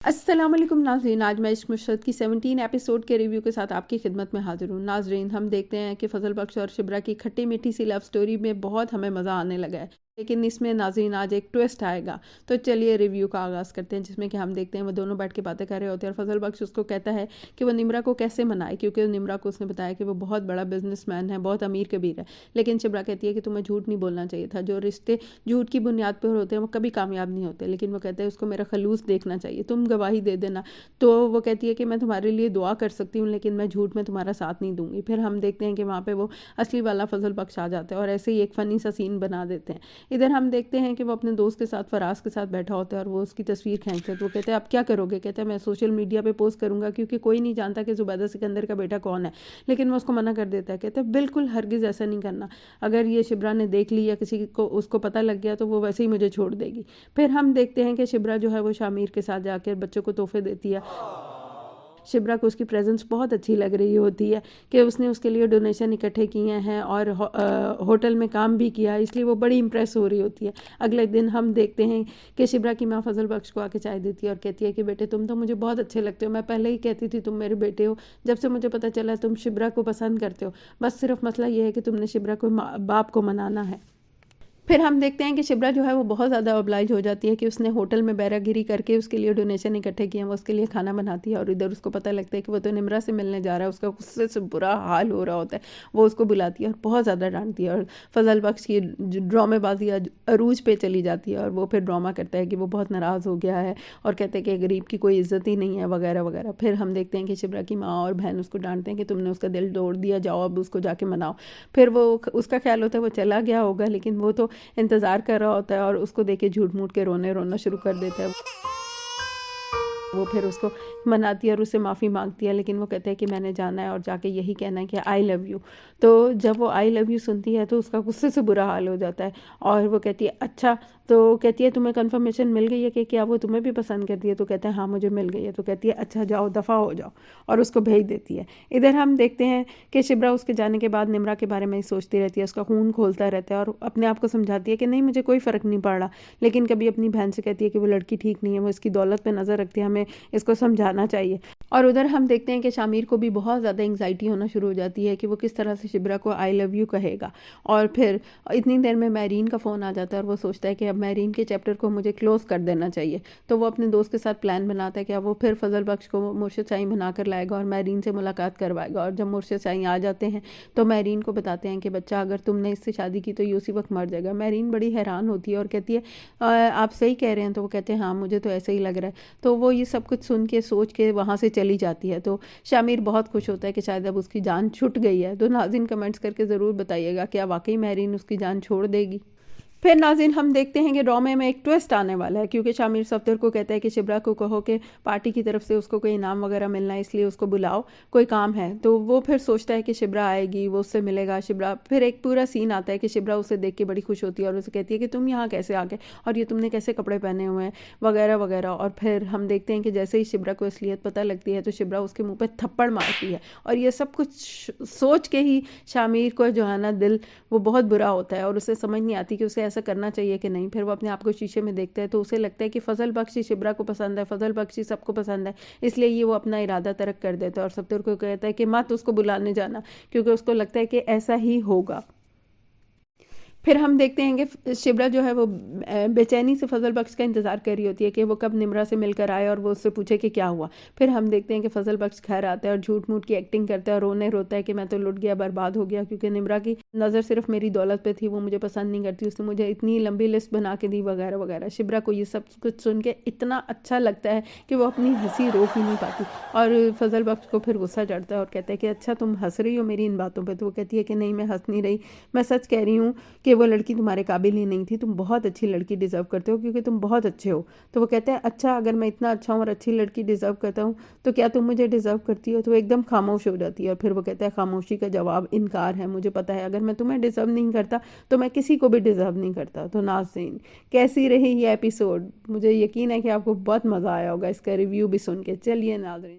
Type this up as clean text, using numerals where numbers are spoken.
अस्सलाम वालेकुम नाज़रीन, आज मैं इश्क मुशर्रत की 17 एपिसोड के रिव्यू के साथ आपकी खिदमत में हाजिर हूँ। नाज़रीन, हम देखते हैं कि फजल बख्श और शिब्रा की खट्टी मीठी सी लव स्टोरी में बहुत हमें मज़ा आने लगा है, लेकिन इसमें नाज़रीन आज एक ट्विस्ट आएगा। तो चलिए रिव्यू का आगाज़ करते हैं, जिसमें कि हम देखते हैं वो दोनों बैठ के बातें कर रहे होते हैं और फजल बख्श उसको कहता है कि वो निम्रा को कैसे मनाए, क्योंकि निम्रा को उसने बताया कि वो बहुत बड़ा बिजनेसमैन है, बहुत अमीर कबीर है। लेकिन शिब्रा कहती है कि तुम्हें झूठ नहीं बोलना चाहिए था, जो रिश्ते झूठ की बुनियाद पर होते हैं वो कभी कामयाब नहीं होते। लेकिन वो कहते हैं उसको मेरा खलूस देखना चाहिए, तुम गवाही दे देना। तो वो कहती है कि मैं तुम्हारे लिए दुआ कर सकती हूँ, लेकिन मैं झूठ में तुम्हारा साथ नहीं दूंगी। फिर हम देखते हैं कि वहाँ पे वो असली वाला फजल बख्श आ जाता है और ऐसे ही एक फ़नी सा सीन बना देते हैं। इधर हम देखते हैं कि वो अपने दोस्त के साथ, फराज के साथ बैठा होता है और वो उसकी तस्वीर खींचते हैं। तो वो कहते हैं अब क्या करोगे? कहते हैं मैं सोशल मीडिया पे पोस्ट करूंगा, क्योंकि कोई नहीं जानता कि जुबैदा सिकंदर का बेटा कौन है। लेकिन वो उसको मना कर देता है, कहते हैं बिल्कुल हरगिज़ ऐसा नहीं करना, अगर ये शिब्रा ने देख ली या किसी को उसको पता लग गया तो वो वैसे ही मुझे छोड़ देगी। फिर हम देखते हैं कि शिब्रा जो है वो शामिर के साथ जाकर बच्चों को तोहफे देती है। शिब्रा को उसकी प्रेजेंस बहुत अच्छी लग रही होती है कि उसने उसके लिए डोनेशन इकट्ठे किए हैं और होटल में काम भी किया, इसलिए वो बड़ी इंप्रेस हो रही होती है। अगले दिन हम देखते हैं कि शिब्रा की माँ फजल बख्श को आके चाय देती है और कहती है कि बेटे तुम तो मुझे बहुत अच्छे लगते हो, मैं पहले ही कहती थी तुम मेरे बेटे हो, जब से मुझे पता चला तुम शिब्रा को पसंद करते हो, बस सिर्फ मसला ये है कि तुमने शिब्रा को बाप को मनाना है। फिर हम देखते हैं कि शिब्रा जो है वो बहुत ज़्यादा ऑब्लाइज हो जाती है कि उसने होटल में बैरागिरी करके उसके लिए डोनेशन इकट्ठे किए हैं, वो उसके लिए खाना बनाती है और इधर उसको पता लगता है कि वो तो निम्रा से मिलने जा रहा है, उसका गुस्से से बुरा हाल हो रहा होता है। वो उसको बुलाती है और बहुत ज़्यादा डांटती है और फजल बख्श की ड्रामेबाजी अरूज पे चली जाती है और वो फिर ड्रामा करता है कि वो बहुत नाराज़ हो गया है और कहते हैं कि गरीब की कोई इज्जत ही नहीं है वगैरह वगैरह। फिर हम देखते हैं कि शिब्रा की माँ और बहन उसको डांटते हैं कि तुमने उसका दिल तोड़ दिया, जाओ अब उसको जाके मनाओ। फिर वो उसका ख्याल होता है वो चला गया होगा, लेकिन वो तो इंतज़ार कर रहा होता है और उसको देख के झूठ मूठ के रोना शुरू कर देता है। वो फिर उसको मनाती है और उससे माफ़ी मांगती है, लेकिन वो कहता है कि मैंने जाना है और जाके यही कहना है कि आई लव यू। तो जब वो आई लव यू सुनती है तो उसका गुस्से से बुरा हाल हो जाता है और वो कहती है अच्छा, तो कहती है तुम्हें कंफर्मेशन मिल गई है कि क्या वो तुम्हें भी पसंद करती है? तो कहते हैं हाँ मुझे मिल गई है। तो कहती है अच्छा जाओ दफ़ा हो जाओ, और उसको भेज देती है। इधर हम देखते हैं कि शिब्रा उसके जाने के बाद निम्रा के बारे में ही सोचती रहती है, उसका खून खोलता रहता है और अपने आप को समझाती है कि नहीं मुझे कोई फ़र्क नहीं पड़ रहा, लेकिन कभी अपनी बहन से कहती है कि वो लड़की ठीक नहीं है, वो इसकी दौलत पर नज़र रखती है, हमें इसको समझाना चाहिए। और उधर हम देखते हैं कि शामिर को भी बहुत ज़्यादा एंग्जाइटी होना शुरू हो जाती है कि वो किस तरह से शिब्रा को आई लव यू कहेगा। और फिर इतनी देर में मैरीन का फ़ोन आ जाता है और वो सोचता है कि अब मैरीन के चैप्टर को मुझे क्लोज़ कर देना चाहिए। तो वो अपने दोस्त के साथ प्लान बनाता है कि अब वो फिर फजल बख्श को मुर्शिद साईं बना कर लाएगा और मैरीन से मुलाकात करवाएगा। और जब मुर्शिद साईं आ जाते हैं तो मैरीन को बताते हैं कि बच्चा अगर तुमने इससे शादी की तो ये उसी वक्त मर जाएगा। मैरीन बड़ी हैरान होती है और कहती है आप सही कह रहे हैं? तो वो कहते हैं हाँ मुझे तो ऐसा ही लग रहा है। तो वो ये सब कुछ सुन के सोच के वहाँ से चली जाती है। तो शामिर बहुत खुश होता है कि शायद अब उसकी जान छूट गई है। तो नाज़रीन कमेंट्स करके ज़रूर बताइएगा क्या वाकई मैरीन उसकी जान छोड़ देगी। फिर नाज़रीन हम देखते हैं कि ड्रामे में एक ट्विस्ट आने वाला है, क्योंकि शामिर सफदर को कहता है कि शिब्रा को कहो कि पार्टी की तरफ से उसको कोई इनाम वगैरह मिलना है, इसलिए उसको बुलाओ, कोई काम है। तो वो फिर सोचता है कि शिब्रा आएगी, वो उससे मिलेगा। शिब्रा फिर एक पूरा सीन आता है कि शिब्रा उसे देख के बड़ी खुश होती है और उसे कहती है कि तुम यहाँ कैसे आ गए और ये तुमने कैसे कपड़े पहने हुए हैं वगैरह वगैरह। और फिर हम देखते हैं कि जैसे ही शिब्रा को असलियत पता लगती है तो शिब्रा उसके मुँह पर थप्पड़ मारती है और ये सब कुछ सोच के ही शामिर को जो है ना दिल वो बहुत बुरा होता है और उसे समझ नहीं आती कि उसे ऐसा करना चाहिए कि नहीं। फिर वो अपने आप को शीशे में देखता है तो उसे लगता है कि फजल बख्शी शिब्रा को पसंद है, फजल बख्शी सबको पसंद है, इसलिए ये वो अपना इरादा तर्क कर देता है और सफदर को कहता है कि मत उसको बुलाने जाना, क्योंकि उसको लगता है कि ऐसा ही होगा। फिर हम देखते हैं कि शिब्रा जो है वो बेचैनी से फजल बख्श का इंतज़ार कर रही होती है कि वो कब निम्रा से मिलकर आए और वो उससे पूछे कि क्या हुआ। फिर हम देखते हैं कि फजल बख्श घर आता है और झूठ मूठ की एक्टिंग करता है और रोने रोता है कि मैं तो लुट गया, बर्बाद हो गया, क्योंकि निम्रा की नज़र सिर्फ मेरी दौलत पे थी, वो मुझे पसंद नहीं करती, उसने मुझे इतनी लंबी लिस्ट बना के दी वगैरह वगैरह। शिब्रा को ये सब कुछ सुन के इतना अच्छा लगता है कि वो अपनी हंसी रोक ही नहीं पाती और फजल बख्श को फिर गुस्सा चढ़ता है और कहता है कि अच्छा तुम हंस रही हो मेरी इन बातों पर? तो वो कहती है कि नहीं मैं हंस नहीं रही, मैं सच कह रही हूँ कि वो लड़की तुम्हारे काबिल ही नहीं थी, तुम बहुत अच्छी लड़की डिज़र्व करते हो क्योंकि तुम बहुत अच्छे हो। तो वो कहते हैं अच्छा अगर मैं इतना अच्छा हूँ और अच्छी लड़की डिज़र्व करता हूँ तो क्या तुम मुझे डिज़र्व करती हो? तो वो एकदम खामोश हो जाती है और फिर वो कहता है खामोशी का जवाब इनकार है, मुझे पता है अगर मैं तुम्हें डिज़र्व नहीं करता तो मैं किसी को भी डिज़र्व नहीं करता। तो नाज़रीन कैसी रही ये एपिसोड? मुझे यकीन है कि आपको बहुत मज़ा आया होगा इसका रिव्यू भी सुन के। चलिए नाज़रीन।